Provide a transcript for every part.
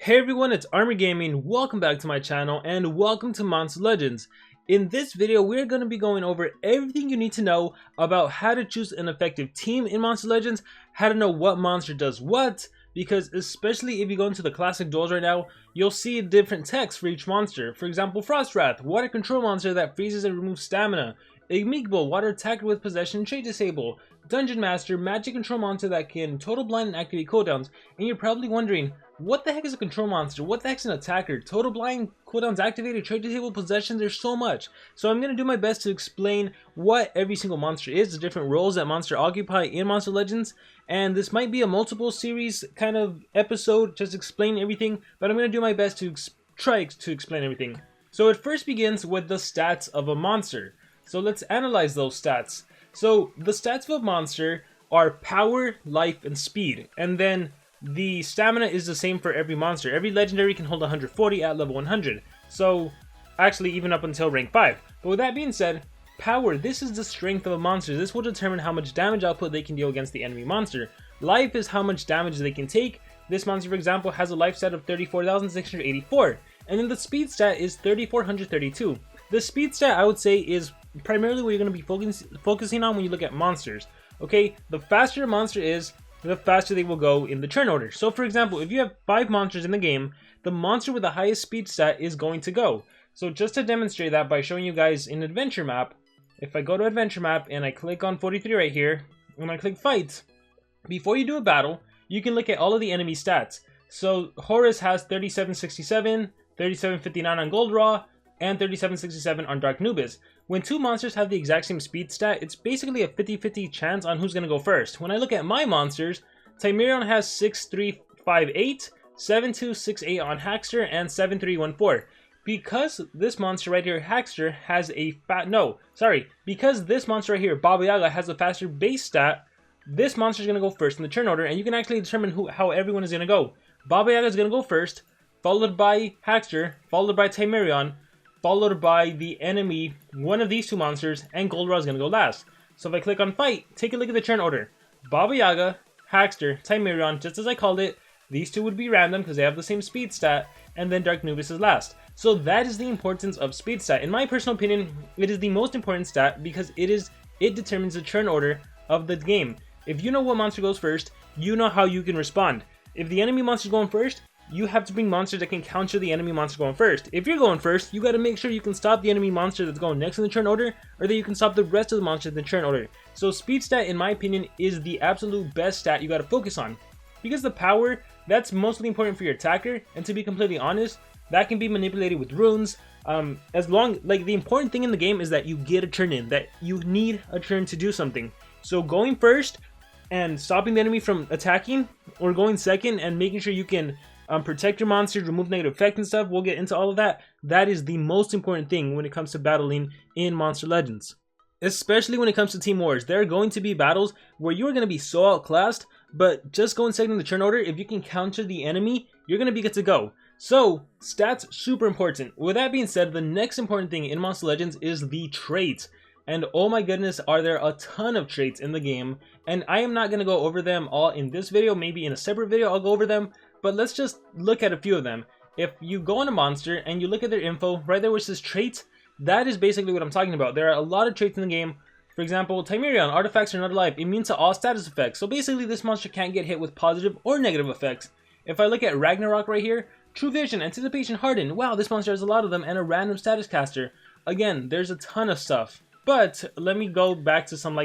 Hey everyone, it's Armor Gaming. Welcome back to my channel and welcome to Monster Legends. In this video, we're going to be going over everything you need to know about how to choose an effective team in Monster Legends, how to know what monster does what, because especially if you go into the classic duels right now, you'll see different text for each monster. For example, Frost Wrath, water control monster that freezes and removes stamina. Igmeekable, water attacker with possession trait disable. Dungeon Master, magic control monster that can total blind and activate cooldowns. And you're probably wondering, what the heck is a control monster? What the heck is an attacker? Total blind, cooldowns activated, trait disable, possession, there's so much. So I'm going to do my best to explain what every single monster is, the different roles that monster occupy in Monster Legends. And this might be a multiple series kind of episode, just explain everything, but I'm going to do my best to try to explain everything. So it first begins with the stats of a monster. So let's analyze those stats. So the stats of a monster are power, life, and speed. And then the stamina is the same for every monster. Every legendary can hold 140 at level 100. So actually even up until rank 5. But with that being said, power, this is the strength of a monster. This will determine how much damage output they can deal against the enemy monster. Life is how much damage they can take. This monster, for example, has a life stat of 34,684. And then the speed stat is 3,432. The speed stat, I would say, is primarily what you're going to be focusing on when you look at monsters. Okay, the faster a monster is, the faster they will go in the turn order. So for example, if you have 5 monsters in the game, the monster with the highest speed stat is going to go. So just to demonstrate that by showing you guys in adventure map, if I go to adventure map and I click on 43 right here, and I click fight, before you do a battle, you can look at all of the enemy stats. So Horus has 3767, 3759 on Gold Raw, and 3767 on Dark Nubis. When two monsters have the exact same speed stat, it's basically a 50-50 chance on who's going to go first. When I look at my monsters, Timerion has 6358, 7268 on Hackster, and 7314. Because this monster right here, Hackster, has a because this monster right here, Baba Yaga, has a faster base stat, this monster is going to go first in the turn order, and you can actually determine how everyone is going to go. Baba Yaga is going to go first, followed by Hackster, followed by Timerion, followed by the enemy, one of these two monsters, and Gold Raw is going to go last. So if I click on fight, take a look at the turn order. Baba Yaga, Hackster, Timerion, just as I called it, these two would be random because they have the same speed stat, and then Dark Nubis is last. So that is the importance of speed stat. In my personal opinion, it is the most important stat because it determines the turn order of the game. If you know what monster goes first, you know how you can respond. If the enemy monster is going first, you have to bring monsters that can counter the enemy monster going first. If you're going first, you got to make sure you can stop the enemy monster that's going next in the turn order, or that you can stop the rest of the monsters in the turn order. So speed stat, in my opinion, is the absolute best stat you got to focus on. Because the power, that's mostly important for your attacker, and to be completely honest, that can be manipulated with runes. The important thing in the game is that you get a turn in, that you need a turn to do something. So going first and stopping the enemy from attacking, or going second and making sure you can protect your monsters, remove negative effects and stuff, we'll get into all of that. That is the most important thing when it comes to battling in Monster Legends. Especially when it comes to Team Wars. There are going to be battles where you are going to be so outclassed, but just going second in the turn order, if you can counter the enemy, you're going to be good to go. So, stats, super important. With that being said, the next important thing in Monster Legends is the traits. And oh my goodness, are there a ton of traits in the game. And I am not going to go over them all in this video, maybe in a separate video I'll go over them. But let's just look at a few of them. If you go on a monster and you look at their info, right there where it says traits, that is basically what I'm talking about. There are a lot of traits in the game. For example, Timerion, artifacts are not alive, immune to all status effects. So basically this monster can't get hit with positive or negative effects. If I look at Ragnarök right here, True Vision, Anticipation, Harden. Wow, this monster has a lot of them, and a random status caster. Again, there's a ton of stuff. But let me go back to some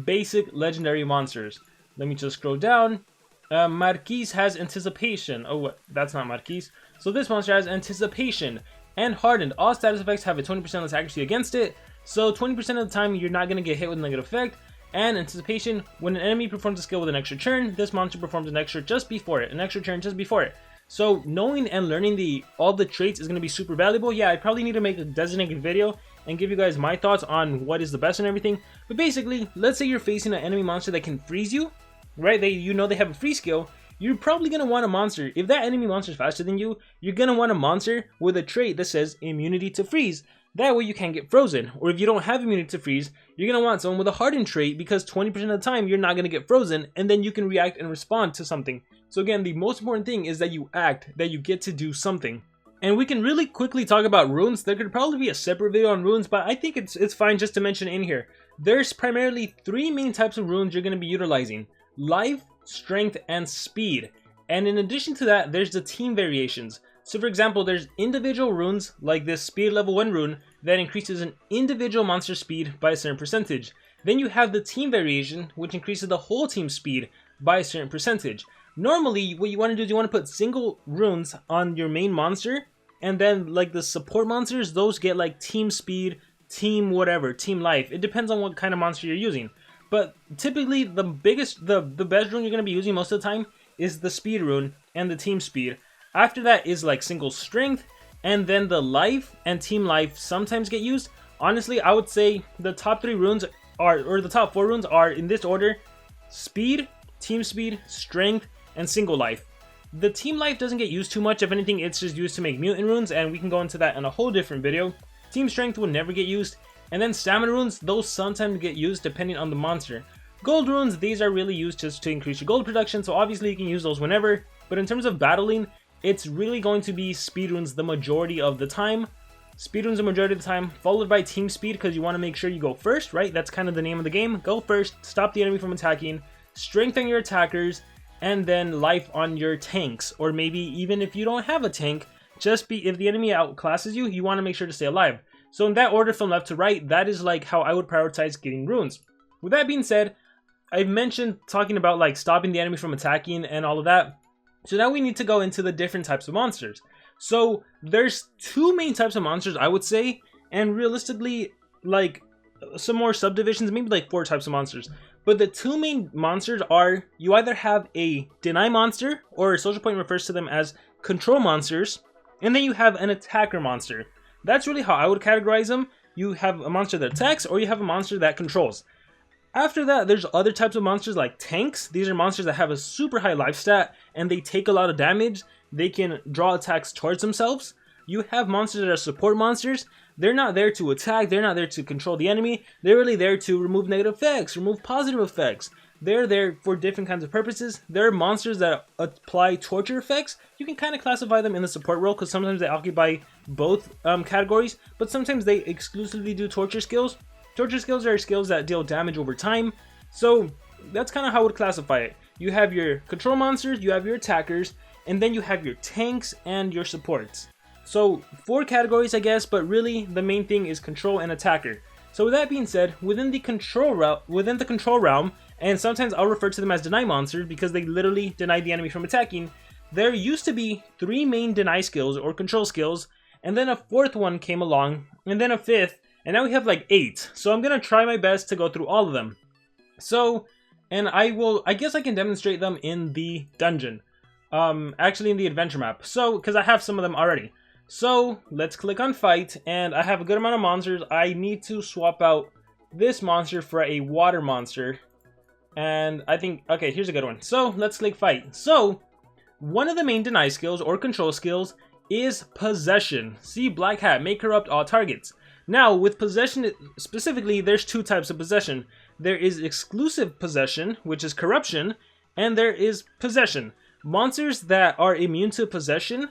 basic legendary monsters. Let me just scroll down. Marquise has Anticipation. Oh, that's not Marquise. So this monster has Anticipation and Hardened. All status effects have a 20% less accuracy against it. So 20% of the time you're not going to get hit with a negative effect. And Anticipation, when an enemy performs a skill with an extra turn, this monster performs an extra turn just before it. So knowing and learning all the traits is going to be super valuable. Yeah, I probably need to make a designated video and give you guys my thoughts on what is the best and everything. But basically, let's say you're facing an enemy monster that can freeze you. Right, they have a free skill, you're probably going to want a monster. If that enemy monster is faster than you, you're going to want a monster with a trait that says immunity to freeze. That way you can't get frozen. Or if you don't have immunity to freeze, you're going to want someone with a hardened trait because 20% of the time you're not going to get frozen, and then you can react and respond to something. So again, the most important thing is that you act, that you get to do something. And we can really quickly talk about runes. There could probably be a separate video on runes, but I think it's fine just to mention in here. There's primarily 3 main types of runes you're going to be utilizing: life, strength, and speed. And in addition to that, there's the team variations. So for example, there's individual runes like this speed level 1 rune that increases an individual monster speed by a certain percentage. Then you have the team variation, which increases the whole team speed by a certain percentage. Normally, what you want to do is you want to put single runes on your main monster, and then like the support monsters, those get like team speed, team whatever, team life. It depends on what kind of monster you're using. But typically the best rune you're going to be using most of the time is the speed rune and the team speed. After that is like single strength, and then the life and team life sometimes get used. Honestly, I would say the top 3 runes are, or the top 4 runes are in this order: speed, team speed, strength, and single life. The team life doesn't get used too much. If anything, it's just used to make mutant runes, and we can go into that in a whole different video. Team strength will never get used. And then stamina runes, those sometimes get used depending on the monster. Gold runes, these are really used just to increase your gold production, so obviously you can use those whenever. But in terms of battling, it's really going to be speed runes the majority of the time. Speed runes the majority of the time, followed by team speed, because you want to make sure you go first, right? That's kind of the name of the game. Go first, stop the enemy from attacking, strengthen your attackers, and then life on your tanks. Or maybe even if you don't have a tank, if the enemy outclasses you, you want to make sure to stay alive. So in that order from left to right, that is like how I would prioritize getting runes. With that being said, I've mentioned talking about like stopping the enemy from attacking and all of that. So now we need to go into the different types of monsters. So there's 2 main types of monsters, I would say, and realistically like some more subdivisions, maybe like 4 types of monsters. But the 2 main monsters are, you either have a deny monster, or SocialPoint refers to them as control monsters, and then you have an attacker monster. That's really how I would categorize them. You have a monster that attacks, or you have a monster that controls. After that, there's other types of monsters like tanks. These are monsters that have a super high life stat, and they take a lot of damage. They can draw attacks towards themselves. You have monsters that are support monsters. They're not there to attack, they're not there to control the enemy. They're really there to remove negative effects, remove positive effects. They're there for different kinds of purposes. There are monsters that apply torture effects. You can kind of classify them in the support role because sometimes they occupy both categories, but sometimes they exclusively do torture skills. Torture skills are skills that deal damage over time. So that's kind of how I would classify it. You have your control monsters, you have your attackers, and then you have your tanks and your supports. So 4 categories, I guess, but really the main thing is control and attacker. So with that being said, within the control realm, and sometimes I'll refer to them as deny monsters because they literally deny the enemy from attacking, there used to be 3 main deny skills or control skills, and then a 4th one came along, and then a 5th, and now we have like 8. So I'm gonna try my best to go through all of them. So, and I guess I can demonstrate them in the dungeon. Actually in the adventure map. So, because I have some of them already. So let's click on fight, and I have a good amount of monsters. I need to swap out this monster for a water monster, and I think, okay, here's a good one. So let's click fight. So one of the main deny skills or control skills is possession. See, black hat, may corrupt all targets. Now with possession specifically, there's 2 types of possession. There is exclusive possession, which is corruption, and there is possession. Monsters that are immune to possession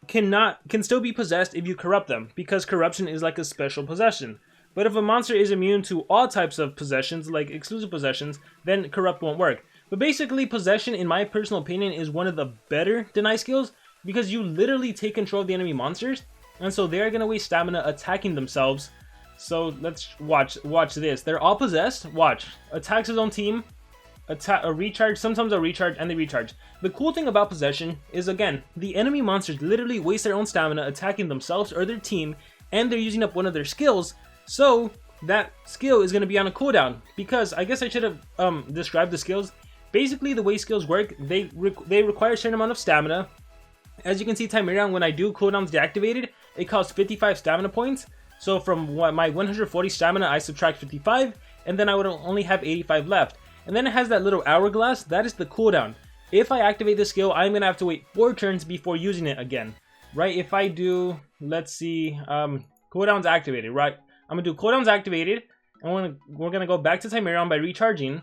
can still be possessed if you corrupt them, because corruption is like a special possession. But if a monster is immune to all types of possessions, like exclusive possessions, then corrupt won't work. But basically, possession, in my personal opinion, is one of the better deny skills, because you literally take control of the enemy monsters, and so they're gonna waste stamina attacking themselves. So let's watch this. They're all possessed. Watch. Attacks his own team. A recharge, sometimes a recharge, and they recharge. The cool thing about possession is, again, the enemy monsters literally waste their own stamina attacking themselves or their team, and they're using up one of their skills, so that skill is going to be on a cooldown. Because I guess I should have described the skills. Basically, the way skills work, they require a certain amount of stamina. As you can see, Timerion, when I do cooldowns deactivated, it costs 55 stamina points. So from my 140 stamina, I subtract 55, and then I would only have 85 left. And then it has that little hourglass, that is the cooldown. If I activate the skill, I'm going to have to wait 4 turns before using it again. Right, if I do, let's see, Cooldown's activated, right? I'm gonna do cooldown's activated, and we're gonna go back to Timerion by recharging,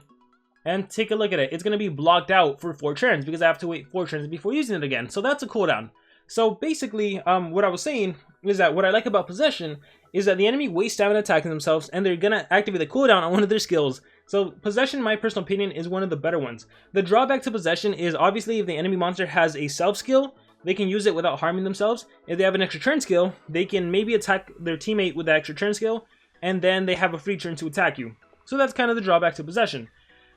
and take a look at it. It's gonna be blocked out for 4 turns because I have to wait 4 turns before using it again. So that's a cooldown. So basically, what I was saying is that what I like about Possession is that the enemy wastes stamina attacking themselves, and they're gonna activate the cooldown on one of their skills. So Possession, in my personal opinion, is one of the better ones. The drawback to Possession is obviously if the enemy monster has a self skill, they can use it without harming themselves. If they have an extra turn skill, they can maybe attack their teammate with the extra turn skill, and then they have a free turn to attack you. So that's kind of the drawback to Possession.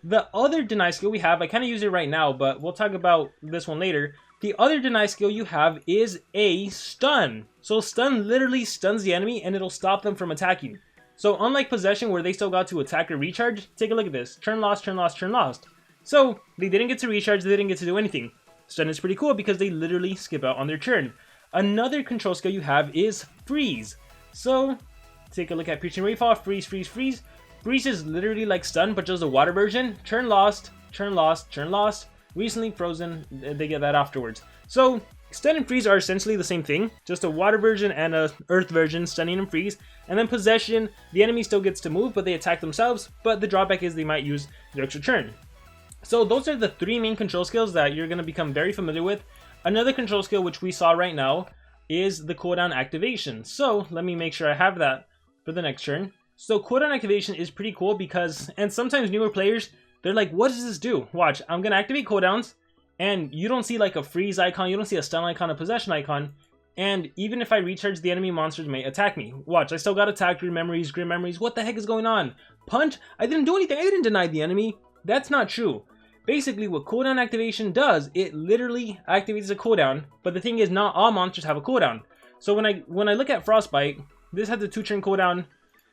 The other deny skill we have, I kind of use it right now, but we'll talk about this one later. The other deny skill you have is a stun. So stun literally stuns the enemy and it'll stop them from attacking. So unlike Possession where they still got to attack or recharge, take a look at this. Turn lost, turn lost, turn lost. So they didn't get to recharge, they didn't get to do anything. Stun is pretty cool because they literally skip out on their turn. Another control skill you have is freeze. So take a look at Piercing Rainfall, freeze, freeze, freeze. Freeze is literally like stun, but just a water version. Turn lost, turn lost, turn lost. Recently frozen, they get that afterwards. So stun and freeze are essentially the same thing, just a water version and a earth version, stunning and freeze. And then Possession, the enemy still gets to move, but they attack themselves. But the drawback is they might use their extra turn. So those are the 3 main control skills that you're going to become very familiar with. Another control skill which we saw right now is the cooldown activation. So let me make sure I have that for the next turn. So cooldown activation is pretty cool because, and sometimes newer players, they're like, what does this do? Watch, I'm going to activate cooldowns, and you don't see like a freeze icon, you don't see a stun icon, a possession icon, and even if I recharge, the enemy monsters may attack me. Watch, I still got attacked, grim memories, what the heck is going on? Punch? I didn't do anything, I didn't deny the enemy. That's not true. Basically, what cooldown activation does, it literally activates a cooldown, but the thing is, not all monsters have a cooldown. So when I look at Frostbite, this has a 2-turn cooldown,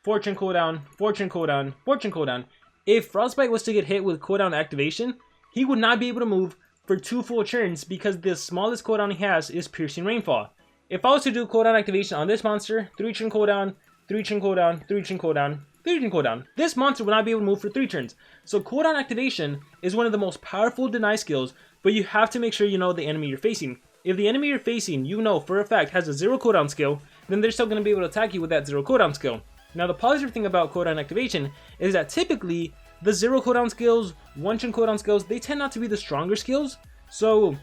4-turn cooldown, 4-turn cooldown, 4-turn cooldown. If Frostbite was to get hit with cooldown activation, he would not be able to move for 2 full turns because the smallest cooldown he has is Piercing Rainfall. If I was to do cooldown activation on this monster, 3-turn cooldown, 3-turn cooldown, 3-turn cooldown, 3-turn cooldown, this monster would not be able to move for 3 turns. So cooldown activation is one of the most powerful deny skills, but you have to make sure you know the enemy you're facing. If the enemy you're facing, you know for a fact, has a 0 cooldown skill, then they're still going to be able to attack you with that 0 cooldown skill. Now the positive thing about cooldown activation is that typically the 0 cooldown skills, 1-turn cooldown skills, they tend not to be the stronger skills. So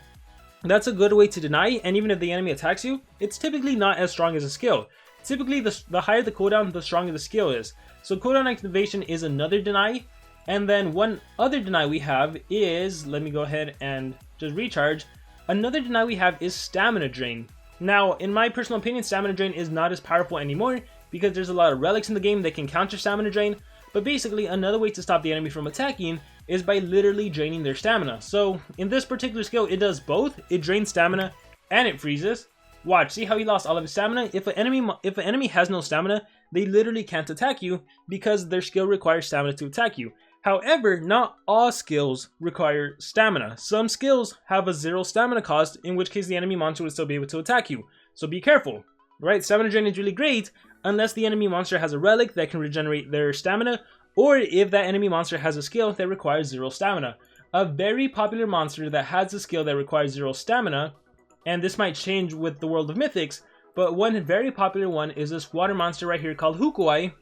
that's a good way to deny, and even if the enemy attacks you, it's typically not as strong as a skill. Typically the higher the cooldown, the stronger the skill is. So cooldown activation is another deny. And then one other deny we have is, let me go ahead and just recharge. Another deny we have is stamina drain. Now, in my personal opinion, stamina drain is not as powerful anymore because there's a lot of relics in the game that can counter stamina drain. But basically, another way to stop the enemy from attacking is by literally draining their stamina. So in this particular skill, it does both. It drains stamina and it freezes. Watch, see how he lost all of his stamina? If an enemy has no stamina, they literally can't attack you because their skill requires stamina to attack you. However, not all skills require stamina. Some skills have a 0 stamina cost, in which case the enemy monster would still be able to attack you. So be careful, right? Stamina drain is really great unless the enemy monster has a relic that can regenerate their stamina, or if that enemy monster has a skill that requires 0 stamina. A very popular monster that has a skill that requires 0 stamina, and this might change with the world of mythics, but one very popular one is this water monster right here called Lukary.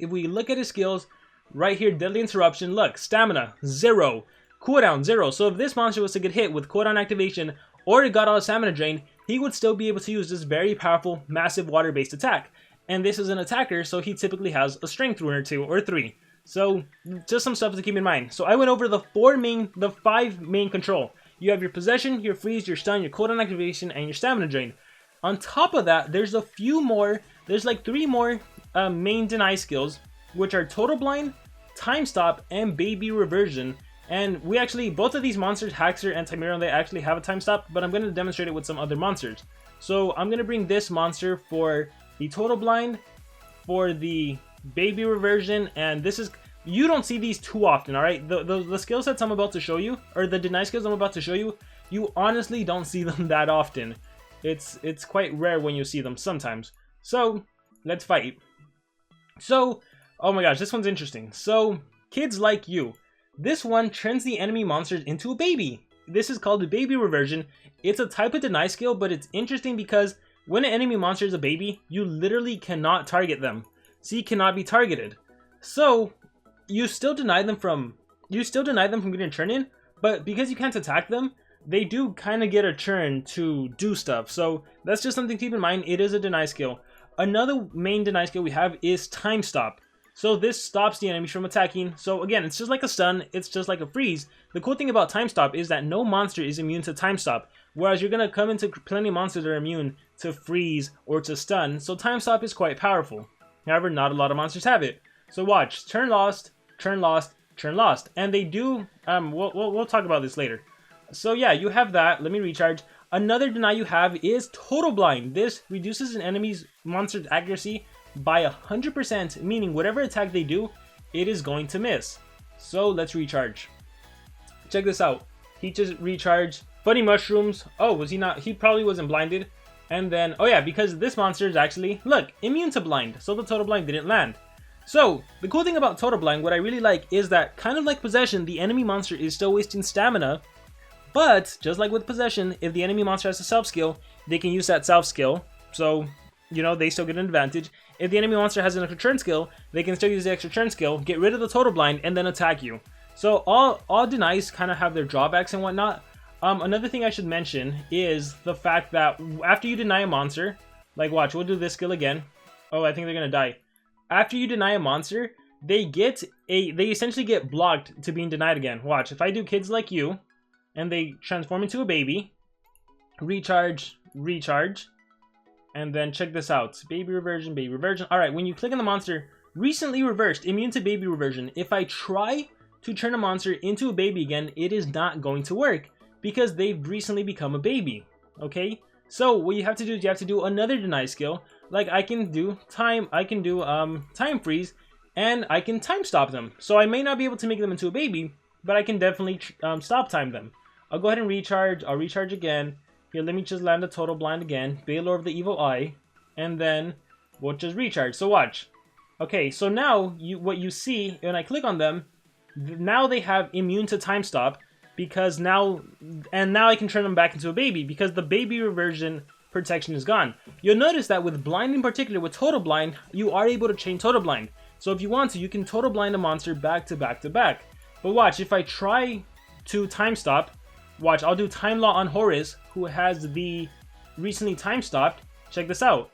If we look at his skills, right here, Deadly Interruption, look, stamina, 0, cooldown, 0. So if this monster was to get hit with cooldown activation, or it got all stamina drain, he would still be able to use this very powerful, massive water-based attack. And this is an attacker, so he typically has a strength rune or 2 or 3. So just some stuff to keep in mind. So I went over the 5 main control. You have your possession, your freeze, your stun, your cooldown activation, and your stamina drain. On top of that, there's a few more, there's like 3 more main deny skills, which are Total Blind, Time Stop, and Baby Reversion. And we actually, both of these monsters, Haxer and Timerion, they actually have a Time Stop, but I'm going to demonstrate it with some other monsters. So I'm going to bring this monster for the Total Blind, for the Baby Reversion, and this is, you don't see these too often, alright? The skill sets I'm about to show you, or the deny skills I'm about to show you, you honestly don't see them that often. It's quite rare when you see them sometimes. So, let's fight. So, oh my gosh, this one's interesting. So, Kids Like You. This one turns the enemy monsters into a baby. This is called the Baby Reversion. It's a type of deny skill, but it's interesting because when an enemy monster is a baby, you literally cannot target them. See, cannot be targeted. So you still deny them from getting a turn in, but because you can't attack them, they do kind of get a turn to do stuff. So that's just something to keep in mind. It is a deny skill. Another main deny skill we have is time stop. So this stops the enemies from attacking. So again, it's just like a stun, it's just like a freeze. The cool thing about time stop is that no monster is immune to time stop, whereas you're gonna come into plenty of monsters that are immune to freeze or to stun. So time stop is quite powerful. However, not a lot of monsters have it. So watch, turn lost, turn lost, turn lost, and they do. We'll talk about this later. So yeah, you have that. Let me recharge. Another deny you have is total blind. This reduces an enemy's monster's accuracy by 100%, meaning whatever attack they do, it is going to miss. So let's recharge. Check this out. He just recharged. Funny mushrooms. Oh, was he not? He probably wasn't blinded. And then, oh yeah, because this monster is actually, look, immune to blind. So the total blind didn't land. So the cool thing about total blind, what I really like, is that kind of like possession, the enemy monster is still wasting stamina. But just like with possession, if the enemy monster has a self skill, they can use that self skill. So, you know, they still get an advantage. If the enemy monster has an extra turn skill, they can still use the extra turn skill, get rid of the total blind, and then attack you. So all denies kind of have their drawbacks and whatnot. Another thing I should mention is the fact that after you deny a monster, like watch, we'll do this skill again. Oh, I think they're gonna die. After you deny a monster, they essentially get blocked to being denied again. Watch, if I do kids like you, and they transform into a baby, recharge, recharge, and then check this out. Baby reversion, baby reversion. Alright, when you click on the monster, recently reversed, immune to baby reversion. If I try to turn a monster into a baby again, it is not going to work because they've recently become a baby. Okay? So what you have to do is you have to do another deny skill. Like I can do time freeze, and I can time stop them. So I may not be able to make them into a baby, but I can definitely stop time them. I'll go ahead and recharge. I'll recharge again. Here, let me just land a total blind again. Balor of the Evil Eye. And then we'll just recharge. So watch. Okay, so now what you see when I click on them, now they have immune to time stop because now I can turn them back into a baby because the baby reversion protection is gone. You'll notice that with blind in particular, with total blind, you are able to chain total blind. So if you want to, you can total blind a monster back to back to back. But watch, if I try to time stop, watch, I'll do time law on Horus, who has the recently time stopped. Check this out.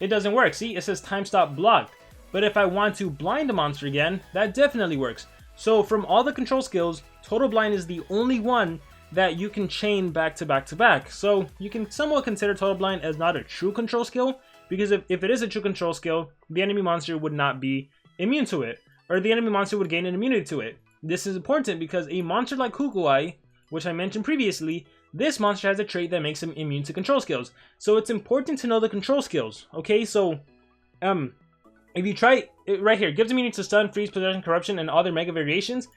It doesn't work. See, it says time stop blocked. But if I want to blind a monster again, that definitely works. So from all the control skills, total blind is the only one that you can chain back to back to back. So you can somewhat consider total blind as not a true control skill, because if it is a true control skill, the enemy monster would not be immune to it, or the enemy monster would gain an immunity to it. This is important because a monster like Giguere, which I mentioned previously, this monster has a trait that makes him immune to control skills. So it's important to know the control skills, okay? So, if you try it right here, gives immunity to stun, freeze, possession, corruption, and other mega variations.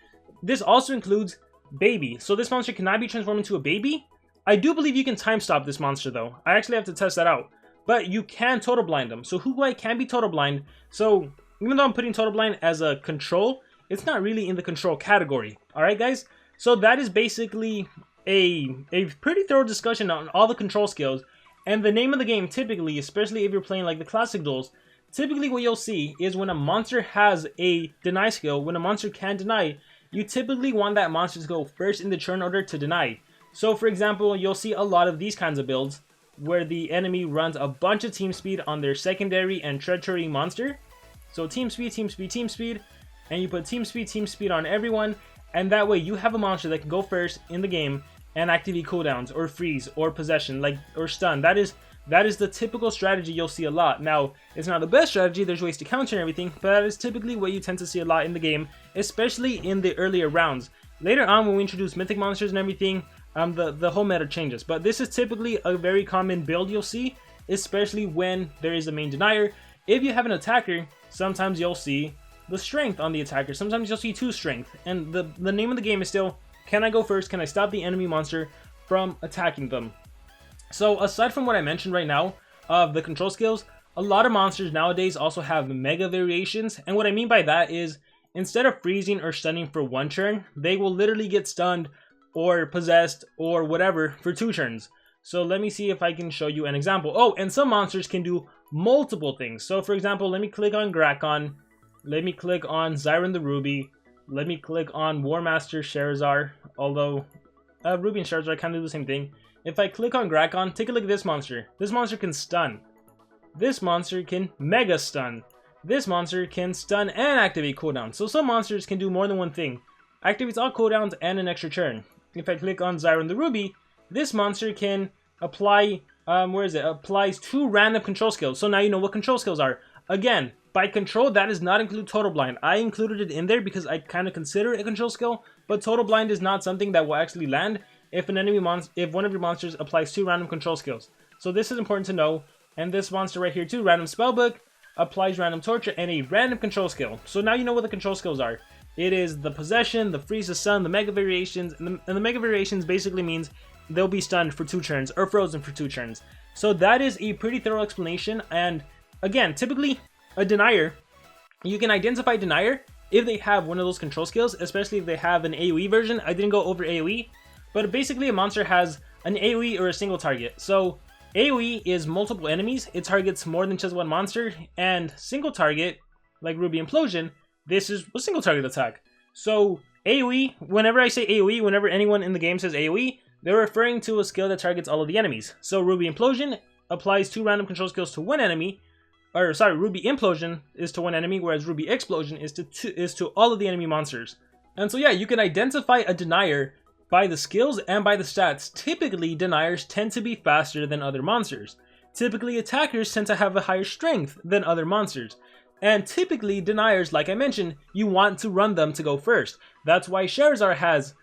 This also includes baby. So this monster cannot be transformed into a baby. I do believe you can time stop this monster though. I actually have to test that out. But you can total blind them. So Giguere can be total blind. So even though I'm putting total blind as a control, it's not really in the control category. Alright guys? So that is basically a pretty thorough discussion on all the control skills. And the name of the game typically, especially if you're playing like the classic duels, typically what you'll see is when a monster has a deny skill, when a monster can deny, you typically want that monster to go first in the turn order to deny. So for example, you'll see a lot of these kinds of builds where the enemy runs a bunch of team speed on their secondary and treachery monster. So team speed, team speed, team speed, and you put team speed on everyone, and that way you have a monster that can go first in the game and activate cooldowns or freeze or possession, like, or stun. That is the typical strategy you'll see a lot. Now, it's not the best strategy, there's ways to counter and everything, but that is typically what you tend to see a lot in the game, especially in the earlier rounds. Later on, when we introduce mythic monsters and everything, the whole meta changes. But this is typically a very common build you'll see, especially when there is a main denier. If you have an attacker, sometimes you'll see the strength on the attacker. Sometimes you'll see 2 strength. And the name of the game is still, can I go first? Can I stop the enemy monster from attacking them? So aside from what I mentioned right now of the control skills, a lot of monsters nowadays also have mega variations. And what I mean by that is, instead of freezing or stunning for 1 turn, they will literally get stunned or possessed or whatever for 2 turns. So let me see if I can show you an example. Oh, and some monsters can do multiple things. So for example, let me click on Grakon. Let me click on Zyron the Ruby. Let me click on War Master Sherazar. Although Ruby and Sherazar kind of do the same thing. If I click on Grakon, take a look at this monster. This monster can stun. This monster can mega stun. This monster can stun and activate cooldown. So some monsters can do more than one thing. Activates all cooldowns and an extra turn. If I click on Zyron the Ruby, this monster can apply, applies 2 random control skills. So now you know what control skills are. Again, by control, that does not include Total Blind. I included it in there because I kind of consider it a control skill, but Total Blind is not something that will actually land if one of your monsters applies 2 random control skills. So this is important to know. And this monster right here too, Random Spellbook, applies Random Torture and a random control skill. So now you know what the control skills are. It is the Possession, the Freeze the Sun, the Mega Variations, and the Mega Variations basically means they'll be stunned for 2 turns or frozen for 2 turns. So that is a pretty thorough explanation. And again, typically a denier, you can identify denier if they have one of those control skills, especially if they have an AoE version. I didn't go over AoE, but basically a monster has an AoE or a single target. So AoE is multiple enemies, it targets more than just one monster, and single target, like Ruby Implosion, this is a single target attack. So AoE, whenever I say AoE, whenever anyone in the game says AoE, they're referring to a skill that targets all of the enemies. So Ruby Implosion applies 2 random control skills to one enemy, or sorry, Ruby Implosion is to one enemy, whereas Ruby Explosion is to all of the enemy monsters. And so yeah, you can identify a denier by the skills and by the stats. Typically, deniers tend to be faster than other monsters. Typically, attackers tend to have a higher strength than other monsters. And typically, deniers, like I mentioned, you want to run them to go first. That's why Sherazar has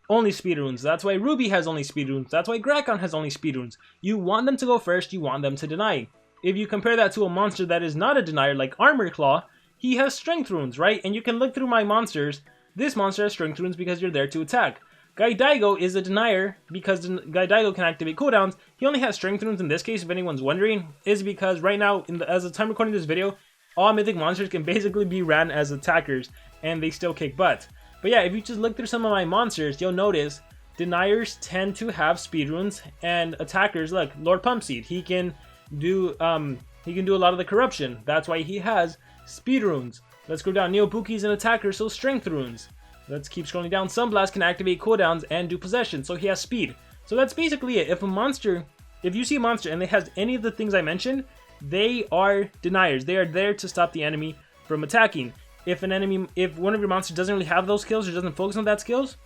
only speed runes. That's why Ruby has only speed runes. That's why Grakon has only speed runes. You want them to go first, you want them to deny. If you compare that to a monster that is not a denier, like Armor Claw, he has strength runes, right? And you can look through my monsters. This monster has strength runes because you're there to attack. Gaidaigo is a denier because Gaidaigo can activate cooldowns. He only has strength runes in this case, if anyone's wondering, is because right now, as the time recording this video, all mythic monsters can basically be ran as attackers, and they still kick butt. But yeah, if you just look through some of my monsters, you'll notice deniers tend to have speed runes, and attackers, like Lord Pumpseed, he can do a lot of the corruption. That's why he has speed runes. Let's go down. Neobuki's an attacker, so strength runes. Let's keep scrolling down. Sunblast can activate cooldowns and do possession, so he has speed. So that's basically it. If you see a monster and it has any of the things I mentioned, they are deniers. They are there to stop the enemy from attacking. If one of your monsters doesn't really have those skills or doesn't focus on that skills,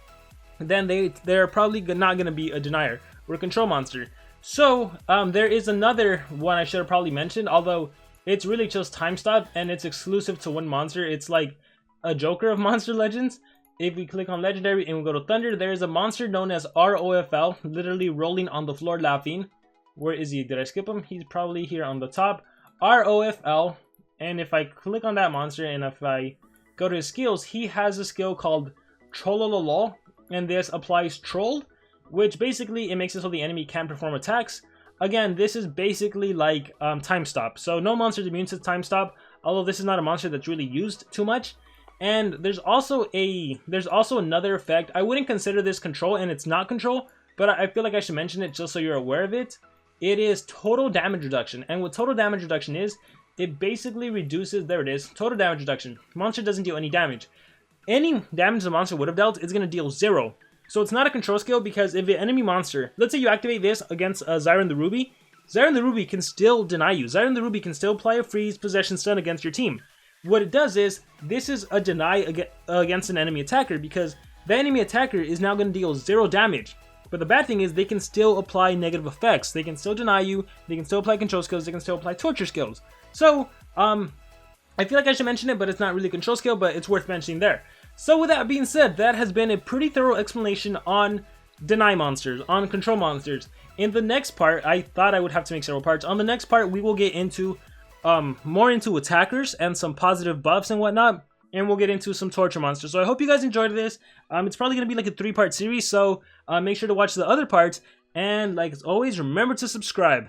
then they're probably not going to be a denier or a control monster. So there is another one I should have probably mentioned, although it's really just time stop and it's exclusive to one monster. It's like a Joker of Monster Legends. If we click on Legendary and we go to Thunder, there is a monster known as ROFL, literally rolling on the floor laughing. Where is he? Did I skip him? He's probably here on the top. ROFL, and if I click on that monster and if I go to his skills, he has a skill called Trollololo, and this applies Troll, which basically it makes it so the enemy can't perform attacks. Again, this is basically like time stop. So no monster is immune to time stop, although this is not a monster that's really used too much. And there's also another effect. I wouldn't consider this control, and it's not control, but I feel like I should mention it just so you're aware of it. It is total damage reduction, and what total damage reduction is, it basically reduces, there it is, total damage reduction. Monster doesn't deal any damage. Any damage the monster would have dealt is going to deal 0. So it's not a control skill, because if the enemy monster, let's say you activate this against Zyron the Ruby, Zyron the Ruby can still deny you. Zyron the Ruby can still apply a freeze, possession, stun against your team. What it does is, this is a deny against an enemy attacker, because the enemy attacker is now going to deal 0 damage. But the bad thing is, they can still apply negative effects. They can still deny you, they can still apply control skills, they can still apply torture skills. So, I feel like I should mention it, but it's not really a control skill, but it's worth mentioning there. So with that being said, that has been a pretty thorough explanation on deny monsters, on control monsters. In the next part, I thought I would have to make several parts. On the next part, we will get into more into attackers and some positive buffs and whatnot, and we'll get into some torture monsters. So I hope you guys enjoyed this. It's probably going to be like a 3-part series, so make sure to watch the other parts, and like always, remember to subscribe.